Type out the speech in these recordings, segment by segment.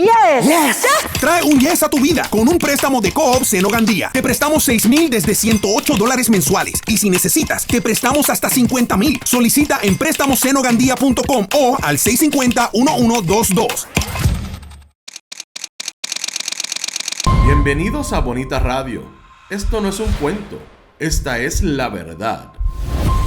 Yes. Yes. Trae un yes a tu vida con un préstamo de Co-op Seno Gandía. Te prestamos $6,000 desde $108 mensuales. Y si necesitas, te prestamos hasta $50,000. Solicita en préstamosenogandía.com o al 650-1122. Bienvenidos a Bonita Radio. Esto no es un cuento, esta es la verdad.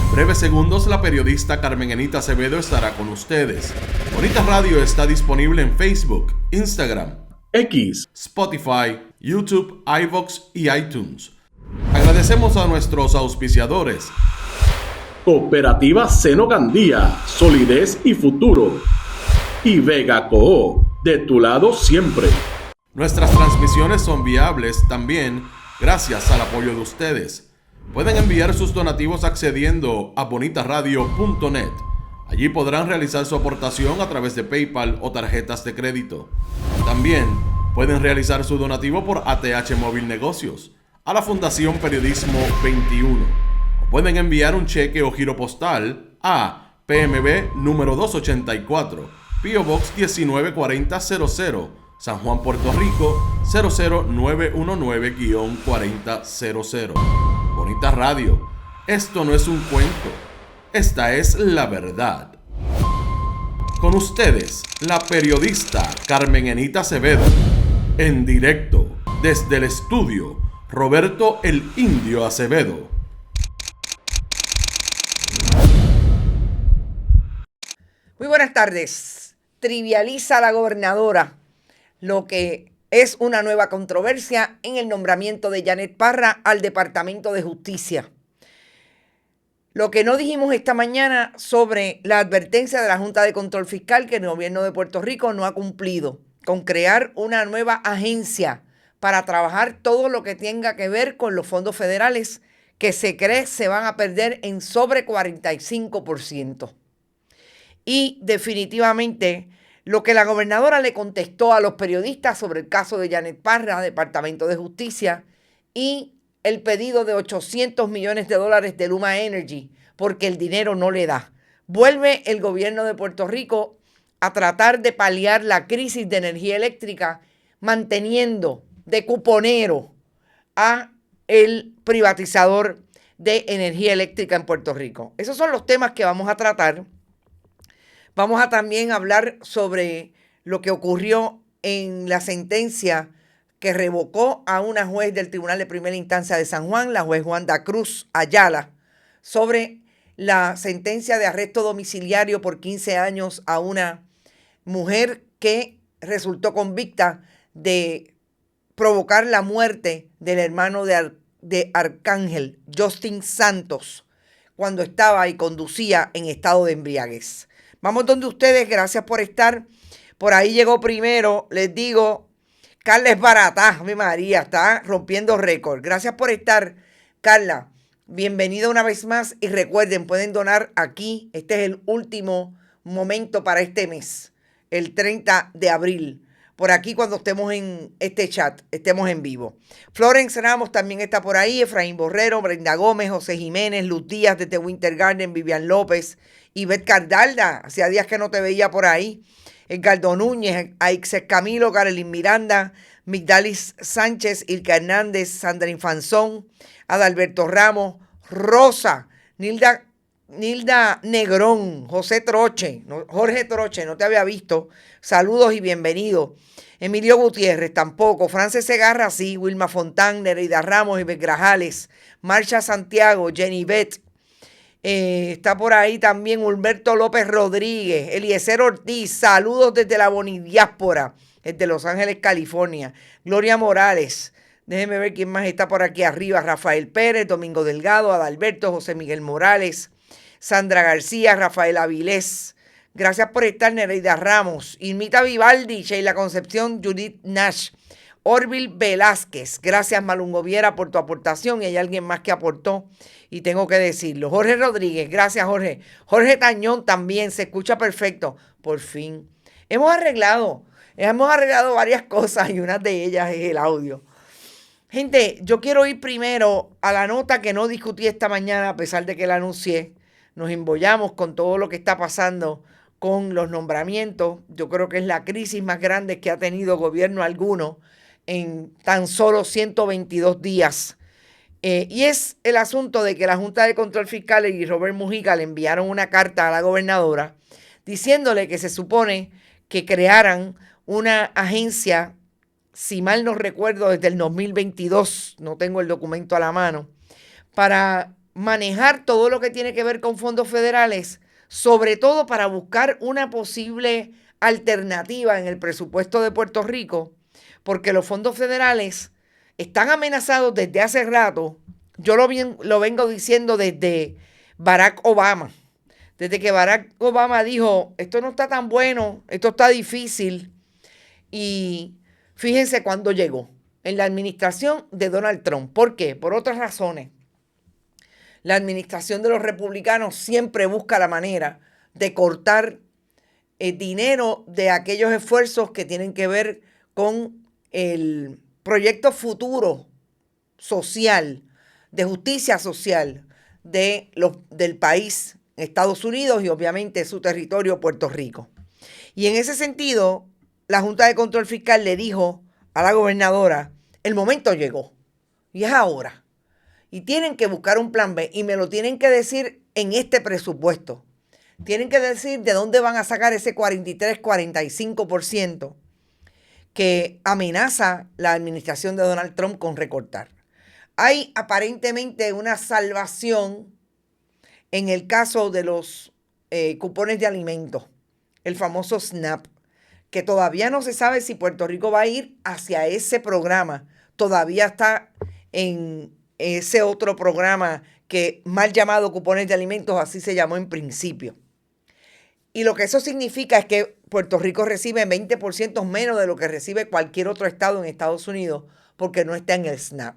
En breves segundos, la periodista Carmen Enita Acevedo estará con ustedes. Bonita Radio está disponible en Facebook, Instagram, X, Spotify, YouTube, iVoox y iTunes. Agradecemos a nuestros auspiciadores. Cooperativa Seno Gandía, solidez y futuro. Y Vega Co, de tu lado siempre. Nuestras transmisiones son viables también gracias al apoyo de ustedes. Pueden enviar sus donativos accediendo a bonitaradio.net. Allí podrán realizar su aportación a través de PayPal o tarjetas de crédito. También pueden realizar su donativo por ATH Móvil Negocios a la Fundación Periodismo 21. O pueden enviar un cheque o giro postal a PMB número 284, P.O. Box 194000, San Juan, Puerto Rico 00919-4000. Bonita Radio, esto no es un cuento, esta es la verdad. Con ustedes, la periodista Carmen Enita Acevedo, en directo desde el estudio Roberto el Indio Acevedo. Muy buenas tardes. Trivializa la gobernadora lo que es una nueva controversia en el nombramiento de Janet Parra al Departamento de Justicia. Lo que no dijimos esta mañana sobre la advertencia de la Junta de Control Fiscal que el gobierno de Puerto Rico no ha cumplido con crear una nueva agencia para trabajar todo lo que tenga que ver con los fondos federales que se cree se van a perder en sobre 45%. Y definitivamente lo que la gobernadora le contestó a los periodistas sobre el caso de Janet Parra, Departamento de Justicia, y el pedido de $800 millones de Luma Energy, porque el dinero no le da. Vuelve el gobierno de Puerto Rico a tratar de paliar la crisis de energía eléctrica, manteniendo de cuponero a el privatizador de energía eléctrica en Puerto Rico. Esos son los temas que vamos a tratar. Vamos a también hablar sobre lo que ocurrió en la sentencia que revocó a una juez del Tribunal de Primera Instancia de San Juan, la juez Wanda Cruz Ayala, sobre la sentencia de arresto domiciliario por 15 años a una mujer que resultó convicta de provocar la muerte del hermano de Arcángel, Justin Santos, cuando estaba y conducía en estado de embriaguez. Vamos donde ustedes, gracias por estar. Por ahí llegó primero, les digo, Carla es barata, mi María, está rompiendo récord. Gracias por estar, Carla. Bienvenida una vez más y recuerden, pueden donar aquí. Este es el último momento para este mes, el 30 de abril. Por aquí cuando estemos en este chat, estemos en vivo. Florence Ramos también está por ahí, Efraín Borrero, Brenda Gómez, José Jiménez, Luz Díaz desde Winter Garden, Vivian López, Ivette Cardalda, hacía días que no te veía por ahí, Edgardo Núñez, Aixes Camilo, Carolyn Miranda, Migdalis Sánchez, Ilka Hernández, Sandra Infanzón, Adalberto Ramos, Rosa, Nilda Negrón, Jorge Troche, no te había visto, saludos y bienvenido. Emilio Gutiérrez, tampoco. Frances Segarra, sí. Wilma Fontán, Nereida Ramos, Ivette Grajales, Marcia Santiago, Jenny Beth. Está por ahí también Humberto López Rodríguez, Eliezer Ortiz, saludos desde la Bonidiáspora, desde Los Ángeles, California. Gloria Morales, déjenme ver quién más está por aquí arriba. Rafael Pérez, Domingo Delgado, Adalberto, José Miguel Morales, Sandra García, Rafael Avilés. Gracias por estar, Nereida Ramos, Irmita Vivaldi, Sheila Concepción, Judith Nash, Orville Velázquez. Gracias, Malungo Viera, por tu aportación. Y hay alguien más que aportó y tengo que decirlo. Jorge Rodríguez, gracias, Jorge. Jorge Tañón también, se escucha perfecto. Por fin. Hemos arreglado varias cosas y una de ellas es el audio. Gente, yo quiero ir primero a la nota que no discutí esta mañana, a pesar de que la anuncié. Nos embollamos con todo lo que está pasando con los nombramientos. Yo creo que es la crisis más grande que ha tenido gobierno alguno en tan solo 122 días. Y es el asunto de que la Junta de Control Fiscal y Robert Mujica le enviaron una carta a la gobernadora diciéndole que se supone que crearan una agencia, si mal no recuerdo, desde el 2022, no tengo el documento a la mano, para manejar todo lo que tiene que ver con fondos federales, sobre todo para buscar una posible alternativa en el presupuesto de Puerto Rico, porque los fondos federales están amenazados desde hace rato. Yo lo vengo diciendo desde Barack Obama. Desde que Barack Obama dijo, esto no está tan bueno, esto está difícil. Y fíjense cuándo llegó, en la administración de Donald Trump. ¿Por qué? Por otras razones. La administración de los republicanos siempre busca la manera de cortar dinero de aquellos esfuerzos que tienen que ver con el proyecto futuro social, de justicia social del país, Estados Unidos y obviamente su territorio, Puerto Rico. Y en ese sentido, la Junta de Control Fiscal le dijo a la gobernadora, el momento llegó y es ahora. Y tienen que buscar un plan B y me lo tienen que decir en este presupuesto. Tienen que decir de dónde van a sacar ese 43-45% que amenaza la administración de Donald Trump con recortar. Hay aparentemente una salvación en el caso de los cupones de alimentos, el famoso SNAP, que todavía no se sabe si Puerto Rico va a ir hacia ese programa. Todavía está en ese otro programa que mal llamado cupones de alimentos, así se llamó en principio. Y lo que eso significa es que Puerto Rico recibe 20% menos de lo que recibe cualquier otro estado en Estados Unidos porque no está en el SNAP.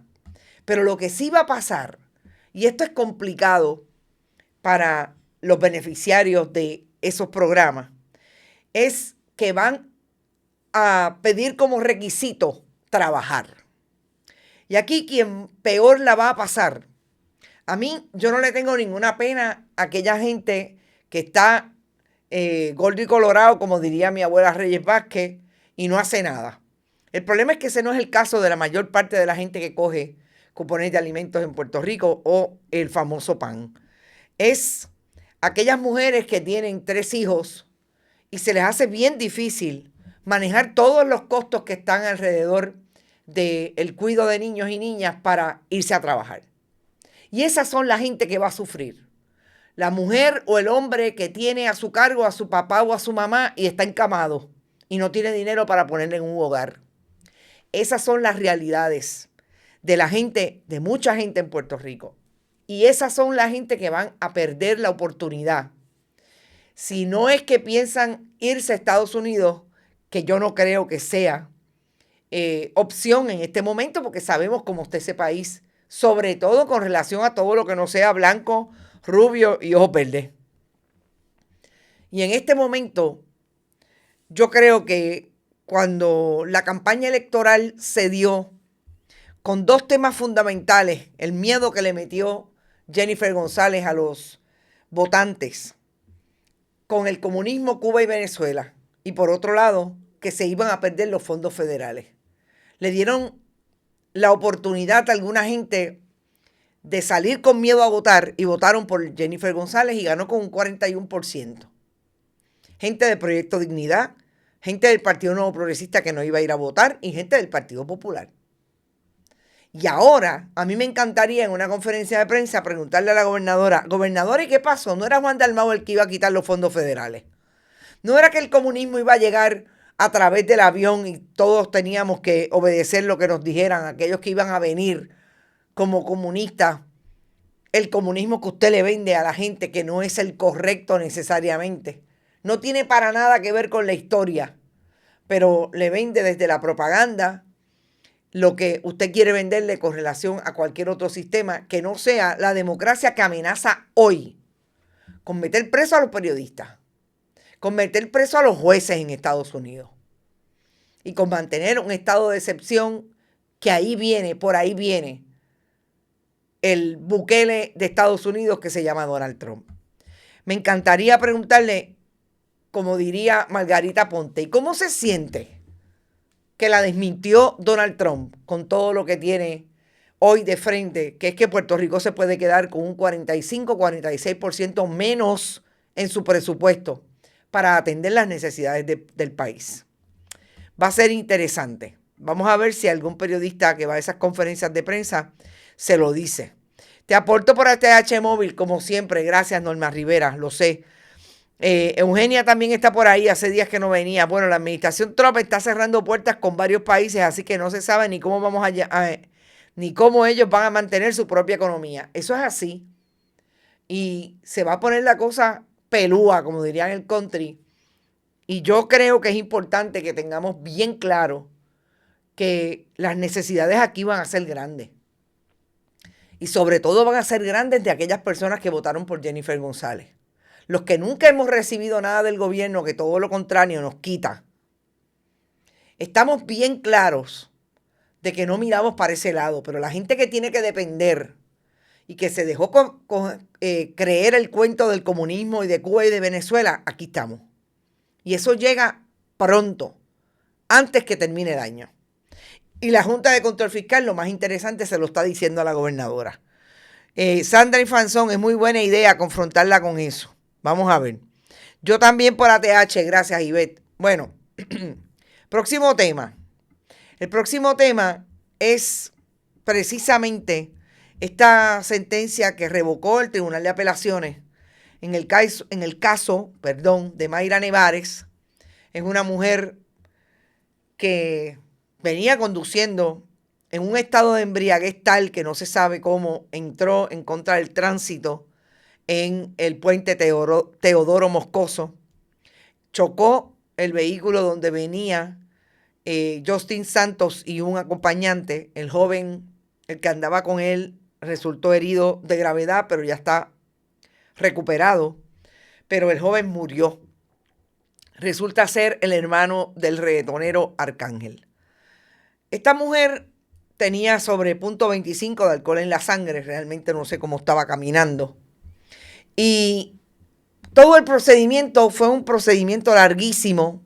Pero lo que sí va a pasar, y esto es complicado para los beneficiarios de esos programas, es que van a pedir como requisito trabajar. Y aquí quien peor la va a pasar, a mí yo no le tengo ninguna pena a aquella gente que está gordo y colorado, como diría mi abuela Reyes Vázquez, y no hace nada. El problema es que ese no es el caso de la mayor parte de la gente que coge cupones de alimentos en Puerto Rico o el famoso PAN. Es aquellas mujeres que tienen 3 hijos y se les hace bien difícil manejar todos los costos que están alrededor del cuidado de niños y niñas para irse a trabajar. Y esas son la gente que va a sufrir. La mujer o el hombre que tiene a su cargo a su papá o a su mamá y está encamado y no tiene dinero para ponerle en un hogar. Esas son las realidades de la gente, de mucha gente en Puerto Rico. Y esas son la gente que van a perder la oportunidad. Si no es que piensan irse a Estados Unidos, que yo no creo que sea opción en este momento, porque sabemos cómo está ese país, sobre todo con relación a todo lo que no sea blanco, rubio y ojos verdes. Y en este momento, yo creo que cuando la campaña electoral se dio con 2 temas fundamentales, el miedo que le metió Jennifer González a los votantes, con el comunismo, Cuba y Venezuela, y por otro lado, que se iban a perder los fondos federales. Le dieron la oportunidad a alguna gente de salir con miedo a votar y votaron por Jennifer González y ganó con un 41%. Gente de Proyecto Dignidad, gente del Partido Nuevo Progresista que no iba a ir a votar y gente del Partido Popular. Y ahora, a mí me encantaría en una conferencia de prensa preguntarle a la gobernadora, gobernadora, ¿y qué pasó? ¿No era Juan Dalmau el que iba a quitar los fondos federales? ¿No era que el comunismo iba a llegar a través del avión y todos teníamos que obedecer lo que nos dijeran aquellos que iban a venir como comunistas? El comunismo que usted le vende a la gente, que no es el correcto necesariamente. No tiene para nada que ver con la historia, pero le vende desde la propaganda lo que usted quiere venderle con relación a cualquier otro sistema que no sea la democracia que amenaza hoy, con meter preso a los periodistas, con meter preso a los jueces en Estados Unidos y con mantener un estado de excepción que ahí viene, por ahí viene el Bukele de Estados Unidos que se llama Donald Trump. Me encantaría preguntarle como diría Margarita Ponte. ¿Y cómo se siente que la desmintió Donald Trump con todo lo que tiene hoy de frente? Que es que Puerto Rico se puede quedar con un 45-46% menos en su presupuesto para atender las necesidades del país. Va a ser interesante. Vamos a ver si algún periodista que va a esas conferencias de prensa se lo dice. Te aporto por ATH Móvil, como siempre. Gracias, Norma Rivera, lo sé. Eugenia también está por ahí, hace días que no venía. Bueno, la administración Trump está cerrando puertas con varios países, así que no se sabe ni cómo ni cómo ellos van a mantener su propia economía. Eso es así. Y se va a poner la cosa pelúa, como dirían en el country. Y yo creo que es importante que tengamos bien claro que las necesidades aquí van a ser grandes. Y sobre todo van a ser grandes de aquellas personas que votaron por Jennifer González. Los que nunca hemos recibido nada del gobierno, que todo lo contrario nos quita. Estamos bien claros de que no miramos para ese lado, pero la gente que tiene que depender y que se dejó creer el cuento del comunismo y de Cuba y de Venezuela, aquí estamos. Y eso llega pronto, antes que termine el año. Y la Junta de Control Fiscal, lo más interesante, se lo está diciendo a la gobernadora. Sandra Infanzón, es muy buena idea confrontarla con eso. Vamos a ver. Yo también por ATH, gracias Ivette. Bueno, próximo tema. El próximo tema es precisamente esta sentencia que revocó el Tribunal de Apelaciones en el caso de Mayra Nevares. Es una mujer que venía conduciendo en un estado de embriaguez tal que no se sabe cómo entró en contra del tránsito en el puente Teodoro Moscoso. Chocó el vehículo donde venía Justin Santos y un acompañante. El joven, el que andaba con él, resultó herido de gravedad, pero ya está recuperado. Pero el joven murió. Resulta ser el hermano del reggaetonero Arcángel. Esta mujer tenía sobre 0.25 de alcohol en la sangre, realmente no sé cómo estaba caminando. Y todo el procedimiento fue un procedimiento larguísimo.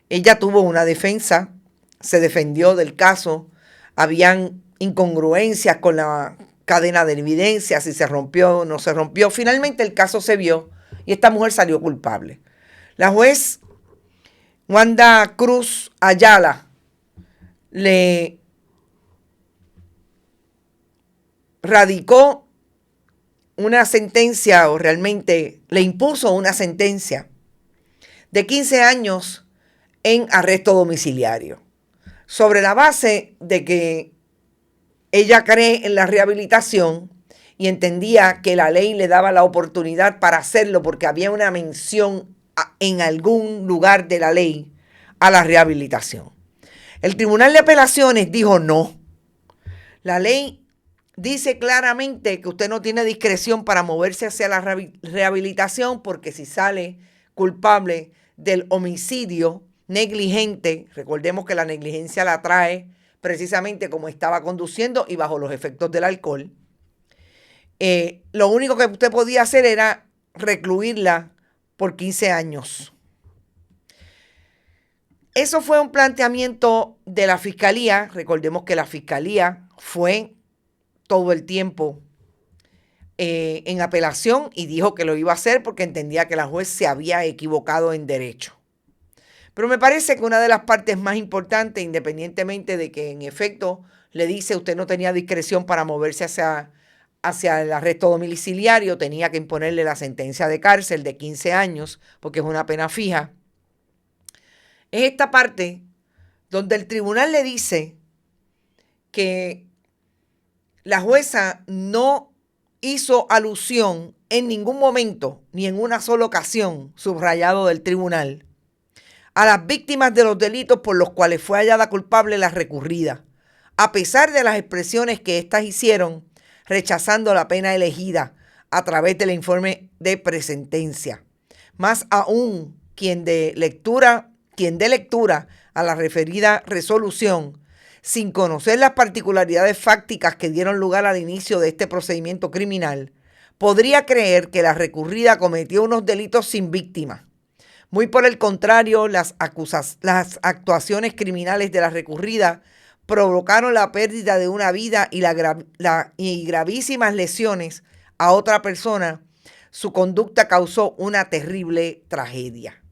Ella tuvo una defensa, se defendió del caso, habían incongruencias con la cadena de evidencia, si se rompió o no se rompió. Finalmente el caso se vio y esta mujer salió culpable. La juez Wanda Cruz Ayala le radicó una sentencia, o realmente le impuso una sentencia de 15 años en arresto domiciliario, sobre la base de que ella cree en la rehabilitación y entendía que la ley le daba la oportunidad para hacerlo porque había una mención en algún lugar de la ley a la rehabilitación. El Tribunal de Apelaciones dijo no. La ley dice claramente que usted no tiene discreción para moverse hacia la rehabilitación porque si sale culpable del homicidio negligente, recordemos que la negligencia la trae precisamente como estaba conduciendo y bajo los efectos del alcohol, lo único que usted podía hacer era recluirla por 15 años. Eso fue un planteamiento de la Fiscalía. Recordemos que la Fiscalía fue todo el tiempo en apelación y dijo que lo iba a hacer porque entendía que la juez se había equivocado en derecho. Pero me parece que una de las partes más importantes, independientemente de que en efecto le dice usted no tenía discreción para moverse hacia el arresto domiciliario, tenía que imponerle la sentencia de cárcel de 15 años porque es una pena fija, es esta parte donde el tribunal le dice que la jueza no hizo alusión en ningún momento, ni en una sola ocasión, subrayado del tribunal, a las víctimas de los delitos por los cuales fue hallada culpable la recurrida, a pesar de las expresiones que éstas hicieron, rechazando la pena elegida a través del informe de presentencia. Más aún, quien dé lectura a la referida resolución, sin conocer las particularidades fácticas que dieron lugar al inicio de este procedimiento criminal, podría creer que la recurrida cometió unos delitos sin víctima. Muy por el contrario, las actuaciones criminales de la recurrida provocaron la pérdida de una vida y gravísimas lesiones a otra persona. Su conducta causó una terrible tragedia.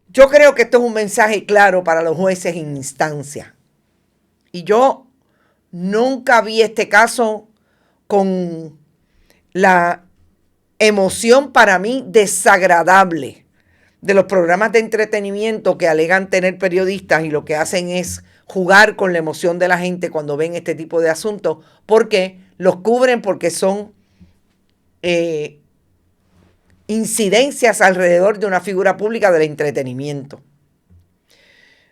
Yo creo que esto es un mensaje claro para los jueces en instancia. Y yo nunca vi este caso con la emoción para mí desagradable de los programas de entretenimiento que alegan tener periodistas y lo que hacen es jugar con la emoción de la gente cuando ven este tipo de asuntos, porque los cubren porque son incidencias alrededor de una figura pública del entretenimiento.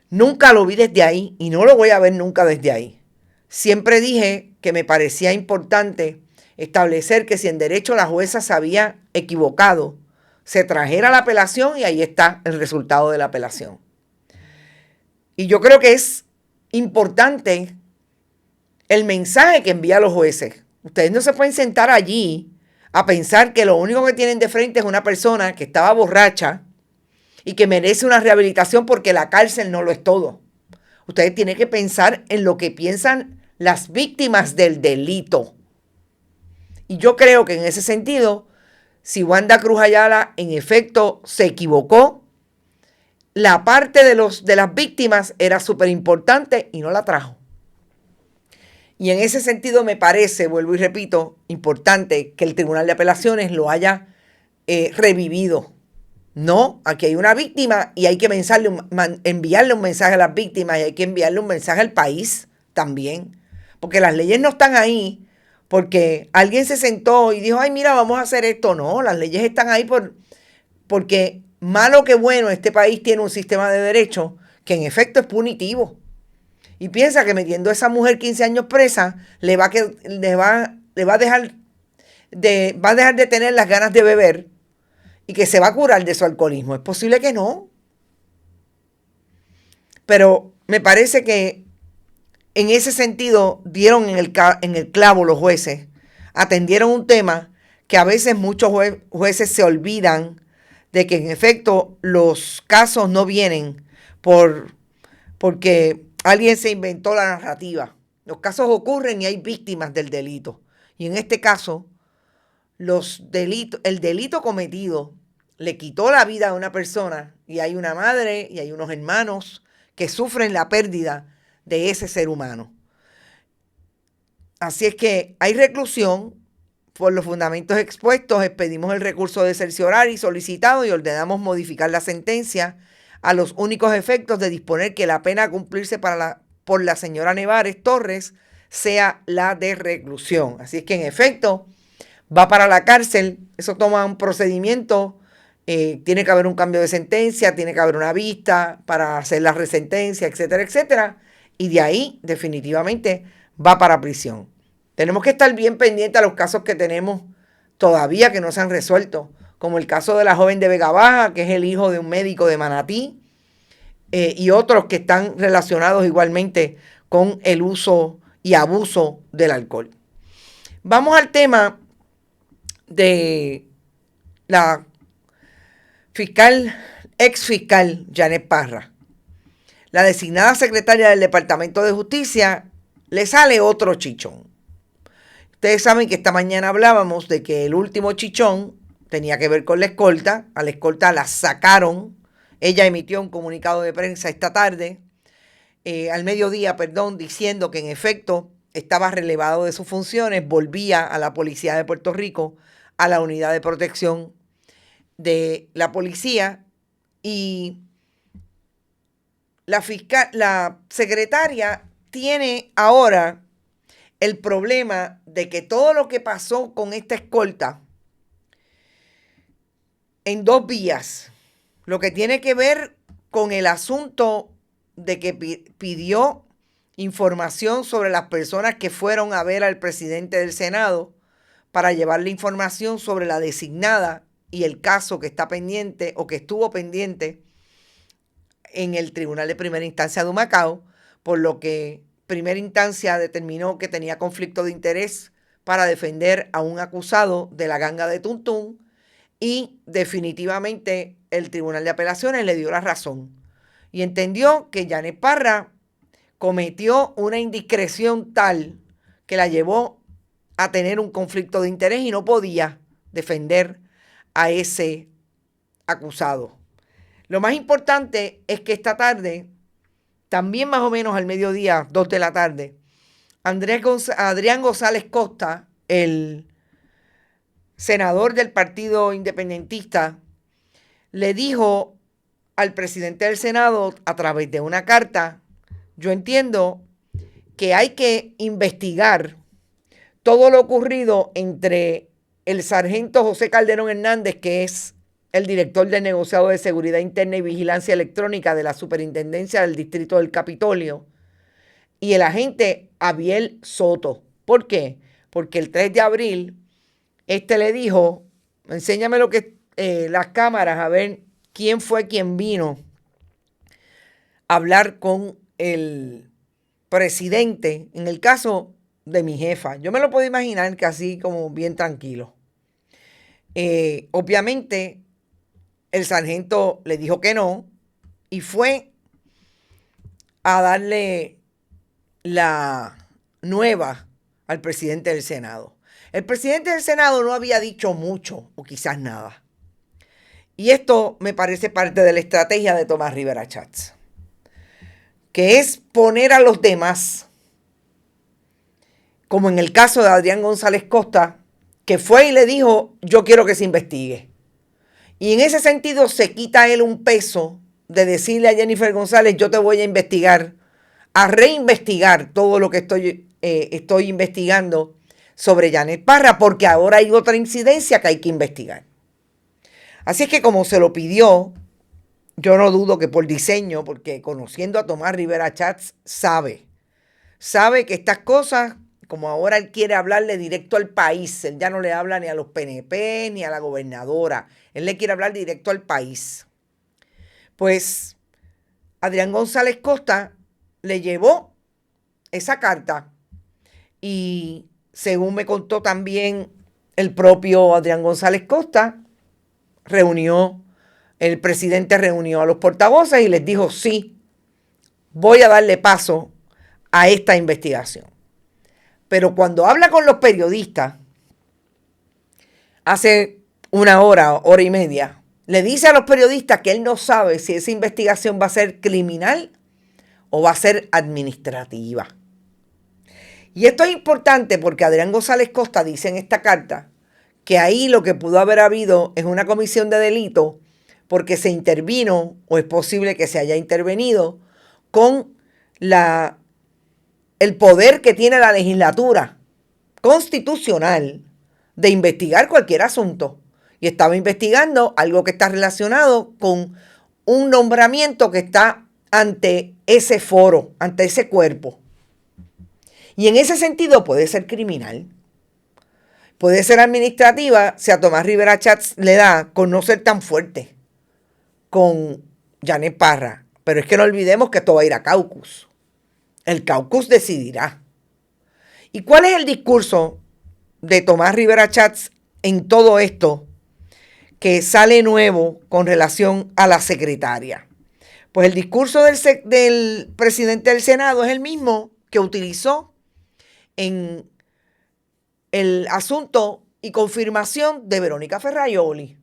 Nunca lo vi desde ahí y no lo voy a ver nunca desde ahí. Siempre dije que me parecía importante establecer que si en derecho la jueza se había equivocado, se trajera la apelación y ahí está el resultado de la apelación. Y yo creo que es importante el mensaje que envía a los jueces. Ustedes no se pueden sentar allí a pensar que lo único que tienen de frente es una persona que estaba borracha y que merece una rehabilitación porque la cárcel no lo es todo. Ustedes tienen que pensar en lo que piensan las víctimas del delito. Y yo creo que en ese sentido, si Wanda Cruz Ayala en efecto se equivocó, la parte de las víctimas era súper importante y no la trajo. Y en ese sentido me parece, vuelvo y repito, importante que el Tribunal de Apelaciones lo haya revivido. No, aquí hay una víctima y hay que enviarle un mensaje a las víctimas y hay que enviarle un mensaje al país también. Porque las leyes no están ahí porque alguien se sentó y dijo, ay, mira, vamos a hacer esto. No, las leyes están ahí porque malo que bueno, este país tiene un sistema de derecho que en efecto es punitivo. Y piensa que metiendo a esa mujer 15 años presa, va a dejar de tener las ganas de beber y que se va a curar de su alcoholismo. Es posible que no. Pero me parece que en ese sentido dieron en el clavo los jueces. Atendieron un tema que a veces muchos jueces se olvidan de que en efecto los casos no vienen porque alguien se inventó la narrativa. Los casos ocurren y hay víctimas del delito. Y en este caso, el delito cometido le quitó la vida a una persona y hay una madre y hay unos hermanos que sufren la pérdida de ese ser humano. Así es que hay reclusión por los fundamentos expuestos. Expedimos el recurso de cerciorari solicitado y ordenamos modificar la sentencia a los únicos efectos de disponer que la pena a cumplirse por la señora Nevares Torres sea la de reclusión. Así es que en efecto va para la cárcel. Eso toma un procedimiento. Tiene que haber un cambio de sentencia, tiene que haber una vista para hacer la resentencia, etcétera, etcétera. Y de ahí definitivamente va para prisión. Tenemos que estar bien pendientes a los casos que tenemos todavía que no se han resuelto, como el caso de la joven de Vega Baja, que es el hijo de un médico de Manatí, y otros que están relacionados igualmente con el uso y abuso del alcohol. Vamos al tema de la ex fiscal Janet Parra. La designada secretaria del Departamento de Justicia le sale otro chichón. Ustedes saben que esta mañana hablábamos de que el último chichón tenía que ver con la escolta. A la escolta la sacaron. Ella emitió un comunicado de prensa esta tarde, al mediodía, diciendo que en efecto estaba relevado de sus funciones, volvía a la Policía de Puerto Rico, a la Unidad de Protección de la Policía, y la secretaria tiene ahora el problema de que todo lo que pasó con esta escolta en dos vías, lo que tiene que ver con el asunto de que pidió información sobre las personas que fueron a ver al presidente del Senado para llevarle información sobre la designada y el caso que está pendiente o que estuvo pendiente en el Tribunal de Primera Instancia de Humacao, por lo que Primera Instancia determinó que tenía conflicto de interés para defender a un acusado de la ganga de Tuntún y definitivamente el Tribunal de Apelaciones le dio la razón y entendió que Janet Parra cometió una indiscreción tal que la llevó a tener un conflicto de interés y no podía defender a ese acusado. Lo más importante es que esta tarde, también más o menos al mediodía, 2 de la tarde, Adrián González Costa, el senador del Partido Independentista, le dijo al presidente del Senado a través de una carta: yo entiendo que hay que investigar todo lo ocurrido entre el sargento José Calderón Hernández, que es el director del negociado de Seguridad Interna y Vigilancia Electrónica de la Superintendencia del Distrito del Capitolio, y el agente Abiel Soto. ¿Por qué? Porque el 3 de abril le dijo: enséñame las cámaras a ver quién fue quien vino a hablar con el presidente en el caso de mi jefa. Yo me lo puedo imaginar que así como bien tranquilo. Obviamente el sargento le dijo que no y fue a darle la nueva al presidente del Senado. El presidente del Senado no había dicho mucho o quizás nada. Y esto me parece parte de la estrategia de Tomás Rivera Schatz, que es poner a los demás, como en el caso de Adrián González Costa, que fue y le dijo: yo quiero que se investigue. Y en ese sentido se quita él un peso de decirle a Jennifer González: yo te voy a investigar, a reinvestigar todo lo que estoy investigando sobre Janet Parra, porque ahora hay otra incidencia que hay que investigar. Así es que como se lo pidió, yo no dudo que por diseño, porque conociendo a Tomás Rivera Schatz, sabe que estas cosas, como ahora él quiere hablarle directo al país, él ya no le habla ni a los PNP ni a la gobernadora, él le quiere hablar directo al país. Pues Adrián González Costa le llevó esa carta y, según me contó también el propio Adrián González Costa, el presidente reunió a los portavoces y les dijo: sí, voy a darle paso a esta investigación. Pero cuando habla con los periodistas, hace una hora y media, le dice a los periodistas que él no sabe si esa investigación va a ser criminal o va a ser administrativa. Y esto es importante porque Adrián González Costa dice en esta carta que ahí lo que pudo haber habido es una comisión de delito porque se intervino, o es posible que se haya intervenido, con el poder que tiene la legislatura constitucional de investigar cualquier asunto. Y estaba investigando algo que está relacionado con un nombramiento que está ante ese foro, ante ese cuerpo. Y en ese sentido puede ser criminal. Puede ser administrativa si a Tomás Rivera Schatz le da con no ser tan fuerte con Janet Parra. Pero es que no olvidemos que esto va a ir a caucus. El caucus decidirá. ¿Y cuál es el discurso de Tomás Rivera Schatz en todo esto que sale nuevo con relación a la secretaria? Pues el discurso del presidente del Senado es el mismo que utilizó en el asunto y confirmación de Verónica Ferraioli.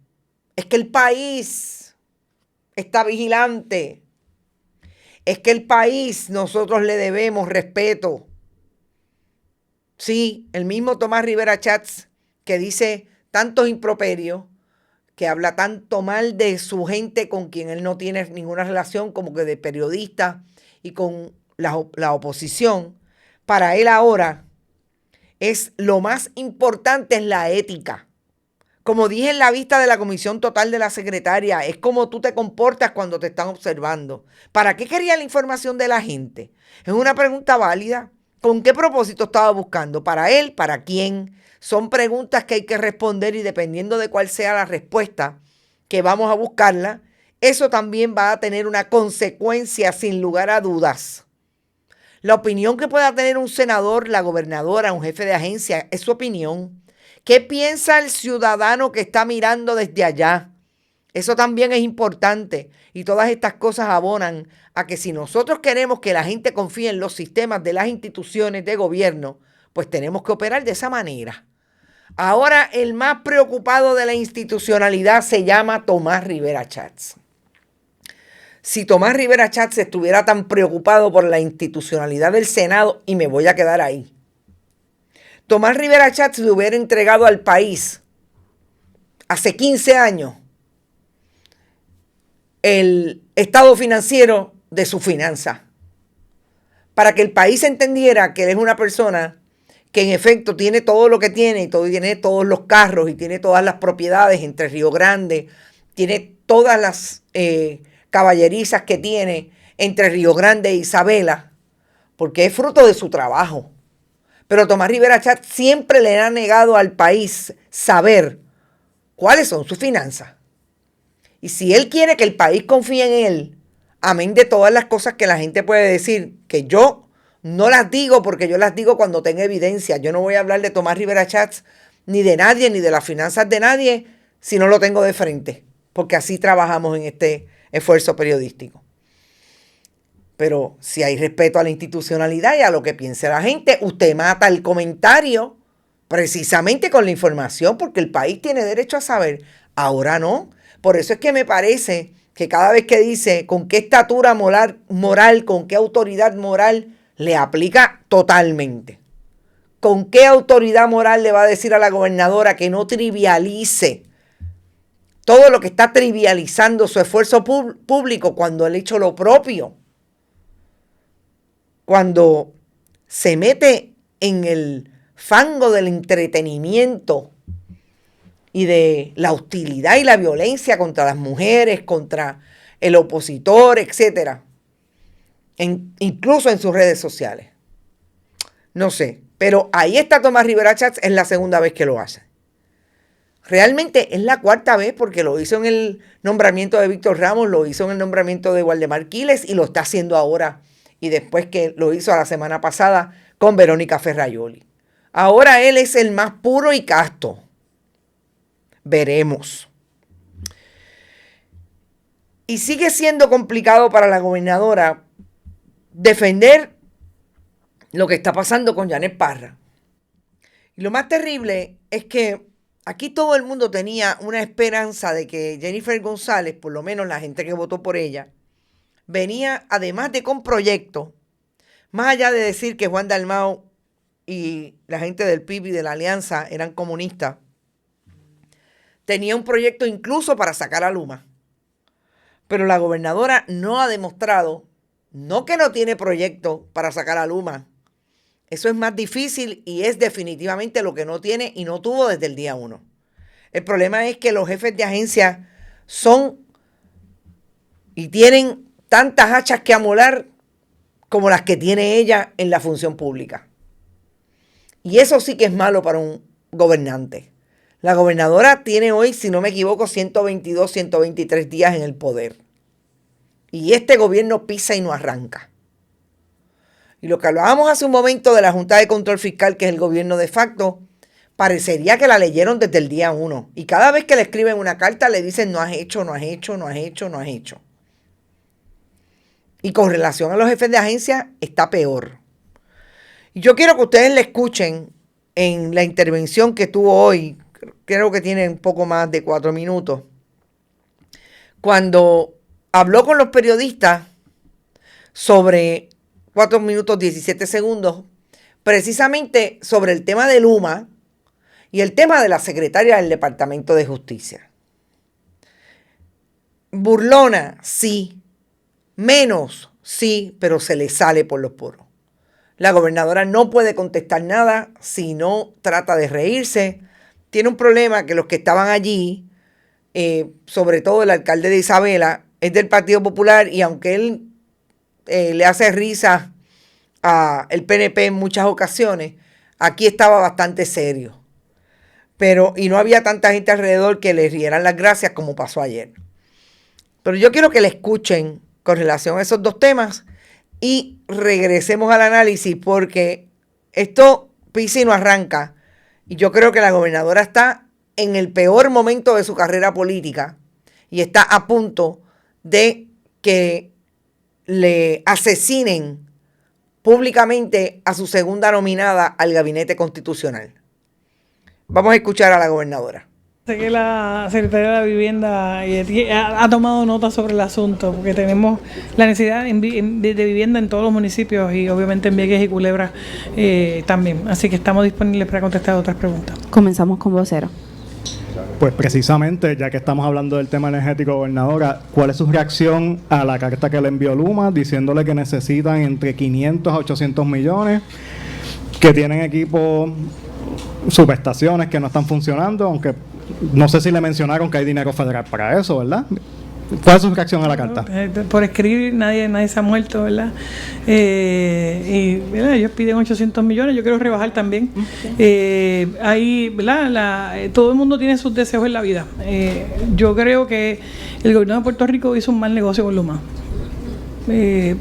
Es que el país está vigilante. Es que el país, nosotros le debemos respeto. Sí, el mismo Tomás Rivera Schatz, que dice tantos improperios, que habla tanto mal de su gente con quien él no tiene ninguna relación, como que de periodista y con la oposición. Para él ahora es lo más importante es la ética. Como dije en la vista de la Comisión Total de la Secretaria, es como tú te comportas cuando te están observando. ¿Para qué quería la información de la gente? Es una pregunta válida. ¿Con qué propósito estaba buscando? ¿Para él? ¿Para quién? Son preguntas que hay que responder y dependiendo de cuál sea la respuesta que vamos a buscarla, eso también va a tener una consecuencia sin lugar a dudas. La opinión que pueda tener un senador, la gobernadora, un jefe de agencia, es su opinión. ¿Qué piensa el ciudadano que está mirando desde allá? Eso también es importante y todas estas cosas abonan a que si nosotros queremos que la gente confíe en los sistemas de las instituciones de gobierno, pues tenemos que operar de esa manera. Ahora el más preocupado de la institucionalidad se llama Tomás Rivera Schatz. Si Tomás Rivera Schatz estuviera tan preocupado por la institucionalidad del Senado, y me voy a quedar ahí, Tomás Rivera Schatz le hubiera entregado al país hace 15 años el estado financiero de su finanza, para que el país entendiera que él es una persona que en efecto tiene todo lo que tiene, tiene todos los carros y tiene todas las propiedades entre Río Grande, tiene todas las caballerizas que tiene entre Río Grande e Isabela, porque es fruto de su trabajo. Pero Tomás Rivera Schatz siempre le ha negado al país saber cuáles son sus finanzas. Y si él quiere que el país confíe en él, amén de todas las cosas que la gente puede decir, que yo no las digo porque yo las digo cuando tenga evidencia. Yo no voy a hablar de Tomás Rivera Schatz, ni de nadie, ni de las finanzas de nadie, si no lo tengo de frente. Porque así trabajamos en este esfuerzo periodístico. Pero si hay respeto a la institucionalidad y a lo que piense la gente, usted mata el comentario precisamente con la información, porque el país tiene derecho a saber. Ahora no. Por eso es que me parece que cada vez que dice con qué estatura moral, con qué autoridad moral, le aplica totalmente. ¿Con qué autoridad moral le va a decir a la gobernadora que no trivialice todo lo que está trivializando su esfuerzo público cuando él ha hecho lo propio? Cuando se mete en el fango del entretenimiento y de la hostilidad y la violencia contra las mujeres, contra el opositor, etcétera, incluso en sus redes sociales. No sé, pero ahí está Tomás Rivera Schatz, es la segunda vez que lo hace. Realmente es la cuarta vez, porque lo hizo en el nombramiento de Víctor Ramos, lo hizo en el nombramiento de Waldemar Quiles y lo está haciendo ahora, y después que lo hizo la semana pasada con Verónica Ferraioli. Ahora él es el más puro y casto. Veremos. Y sigue siendo complicado para la gobernadora defender lo que está pasando con Janet Parra. Y lo más terrible es que aquí todo el mundo tenía una esperanza de que Jennifer González, por lo menos la gente que votó por ella, venía además de con proyectos, más allá de decir que Juan Dalmau y la gente del PIB y de la Alianza eran comunistas, tenía un proyecto incluso para sacar a Luma. Pero la gobernadora no ha demostrado, no que no tiene proyecto para sacar a Luma. Eso es más difícil y es definitivamente lo que no tiene y no tuvo desde el día 1. El problema es que los jefes de agencia son y tienen tantas hachas que amolar como las que tiene ella en la función pública. Y eso sí que es malo para un gobernante. La gobernadora tiene hoy, si no me equivoco, 122, 123 días en el poder. Y este gobierno pisa y no arranca. Y lo que hablábamos hace un momento de la Junta de Control Fiscal, que es el gobierno de facto, parecería que la leyeron desde el día 1. Y cada vez que le escriben una carta le dicen no has hecho, no has hecho, no has hecho, no has hecho. Y con relación a los jefes de agencia está peor. Y yo quiero que ustedes le escuchen en la intervención que tuvo hoy, creo que tiene un poco más de 4 minutos, cuando habló con los periodistas sobre 4 minutos 17 segundos, precisamente sobre el tema de Luma y el tema de la secretaria del Departamento de Justicia. Burlona, sí. Menos, sí, pero se le sale por los poros. La gobernadora no puede contestar nada si no trata de reírse. Tiene un problema que los que estaban allí, sobre todo el alcalde de Isabela, es del Partido Popular y aunque él le hace risa al PNP en muchas ocasiones, aquí estaba bastante serio. Y no había tanta gente alrededor que le rieran las gracias como pasó ayer. Pero yo quiero que le escuchen con relación a esos dos temas y regresemos al análisis porque esto pisa y no arranca Y yo creo que la gobernadora está en el peor momento de su carrera política y está a punto de que le asesinen públicamente a su segunda nominada al gabinete constitucional. Vamos a escuchar a la gobernadora. Sé que la Secretaría de la Vivienda ha tomado nota sobre el asunto, porque tenemos la necesidad de vivienda en todos los municipios y obviamente en Vieques y Culebra también. Así que estamos disponibles para contestar otras preguntas. Comenzamos con vocero. Pues precisamente, ya que estamos hablando del tema energético, gobernadora, ¿cuál es su reacción a la carta que le envió Luma diciéndole que necesitan entre 500 a 800 millones, que tienen equipos, subestaciones que no están funcionando, aunque no sé si le mencionaron que hay dinero federal para eso, ¿verdad? ¿Cuál es su reacción a la carta? Por escribir, nadie se ha muerto, ¿verdad? Y ¿verdad? Ellos piden 800 millones, yo quiero rebajar también. Ahí, ¿verdad? Todo el mundo tiene sus deseos en la vida. Yo creo que el gobierno de Puerto Rico hizo un mal negocio con Luma.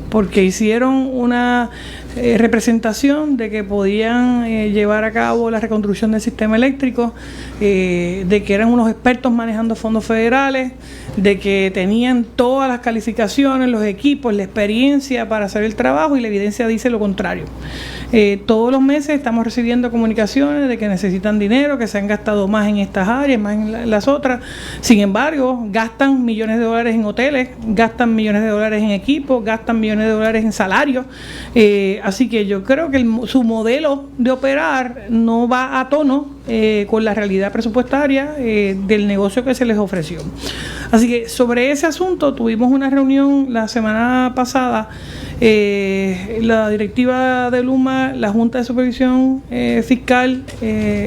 Porque hicieron una representación de que podían llevar a cabo la reconstrucción del sistema eléctrico, de que eran unos expertos manejando fondos federales, de que tenían todas las calificaciones, los equipos, la experiencia para hacer el trabajo, y la evidencia dice lo contrario. Todos los meses estamos recibiendo comunicaciones de que necesitan dinero, que se han gastado más en estas áreas, más en las otras. Sin embargo, gastan millones de dólares en hoteles, gastan millones de dólares en equipos, gastan millones de dólares en salarios. Así que yo creo que su modelo de operar no va a tono con la realidad presupuestaria del negocio que se les ofreció. Así que sobre ese asunto tuvimos una reunión la semana pasada. La directiva de Luma, la Junta de Supervisión Fiscal,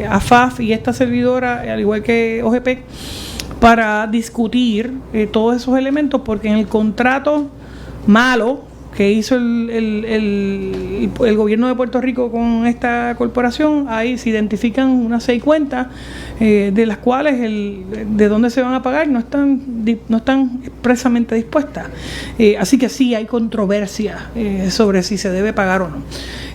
AFAF y esta servidora, al igual que OGP, para discutir todos esos elementos, porque en el contrato malo que hizo el gobierno de Puerto Rico con esta corporación, ahí se identifican unas 6 cuentas, de las cuales de dónde se van a pagar no están expresamente dispuestas. Así que sí hay controversia sobre si se debe pagar o no.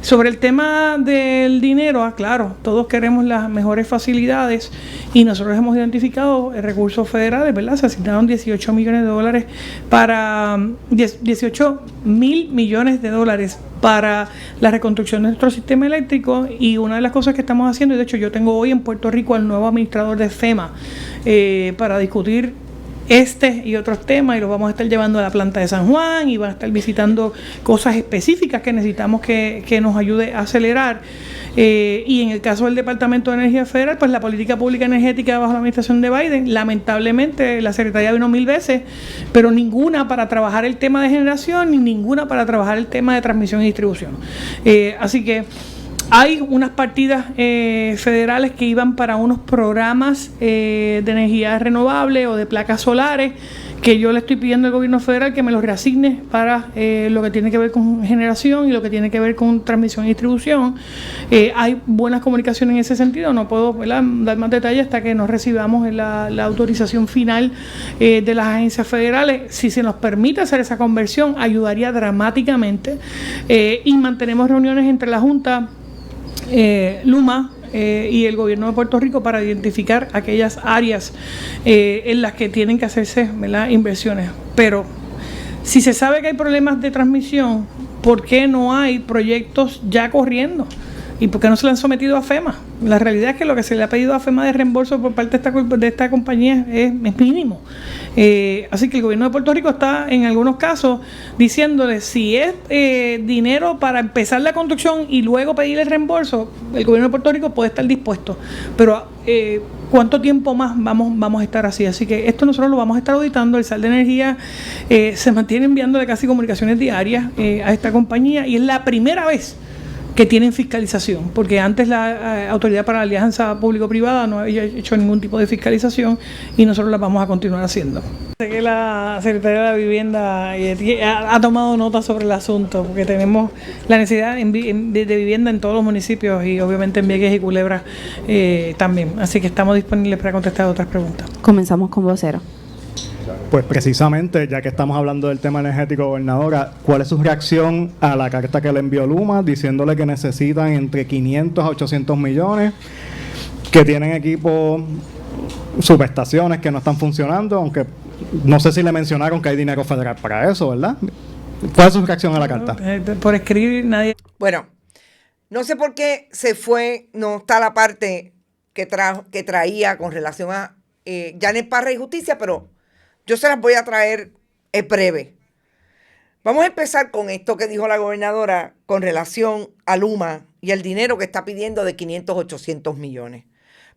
Sobre el tema del dinero, claro, todos queremos las mejores facilidades y nosotros hemos identificado recursos federales, ¿verdad? Se asignaron 18 millones de dólares para 18 mil millones de dólares para la reconstrucción de nuestro sistema eléctrico, y una de las cosas que estamos haciendo, y de hecho yo tengo hoy en Puerto Rico al nuevo administrador de FEMA para discutir este y otros temas, y los vamos a estar llevando a la planta de San Juan y van a estar visitando cosas específicas que necesitamos que nos ayude a acelerar. Y en el caso del Departamento de Energía Federal, pues la política pública energética bajo la administración de Biden, lamentablemente la Secretaría vino 1000 veces, pero ninguna para trabajar el tema de generación, ni ninguna para trabajar el tema de transmisión y distribución. Así que hay unas partidas federales que iban para unos programas de energía renovable o de placas solares, que yo le estoy pidiendo al gobierno federal que me los reasigne para lo que tiene que ver con generación y lo que tiene que ver con transmisión y distribución. Hay buenas comunicaciones en ese sentido, no puedo, ¿verdad?, dar más detalles hasta que nos recibamos la autorización final de las agencias federales. Si se nos permite hacer esa conversión, ayudaría dramáticamente, y mantenemos reuniones entre la Junta, Luma y el gobierno de Puerto Rico para identificar aquellas áreas en las que tienen que hacerse, ¿verdad?, inversiones. Pero si se sabe que hay problemas de transmisión, ¿por qué no hay proyectos ya corriendo? ¿Y por qué no se le han sometido a FEMA? La realidad es que lo que se le ha pedido a FEMA de reembolso por parte de esta compañía es mínimo. Así que el gobierno de Puerto Rico está en algunos casos diciéndole, si es dinero para empezar la construcción y luego pedirle el reembolso, el gobierno de Puerto Rico puede estar dispuesto. Pero ¿cuánto tiempo más vamos a estar así? Así que esto nosotros lo vamos a estar auditando. El SAL de Energía se mantiene enviándole casi comunicaciones diarias a esta compañía, y es la primera vez que tienen fiscalización, porque antes la Autoridad para la Alianza Público-Privada no había hecho ningún tipo de fiscalización, y nosotros la vamos a continuar haciendo. Sé que la Secretaría de la Vivienda ha tomado nota sobre el asunto, porque tenemos la necesidad de vivienda en todos los municipios y obviamente en Vieques y Culebra también. Así que estamos disponibles para contestar otras preguntas. Comenzamos con vocero. Pues precisamente, ya que estamos hablando del tema energético, gobernadora, ¿cuál es su reacción a la carta que le envió Luma diciéndole que necesitan entre 500 a 800 millones, que tienen equipos, subestaciones que no están funcionando, aunque no sé si le mencionaron que hay dinero federal para eso, ¿verdad? ¿Cuál es su reacción a la carta? Por escribir nadie... Bueno, no sé por qué se fue, no está la parte que traía con relación a Janet Parra y Justicia, pero yo se las voy a traer breve. Vamos a empezar con esto que dijo la gobernadora con relación a Luma y el dinero que está pidiendo de 500, 800 millones.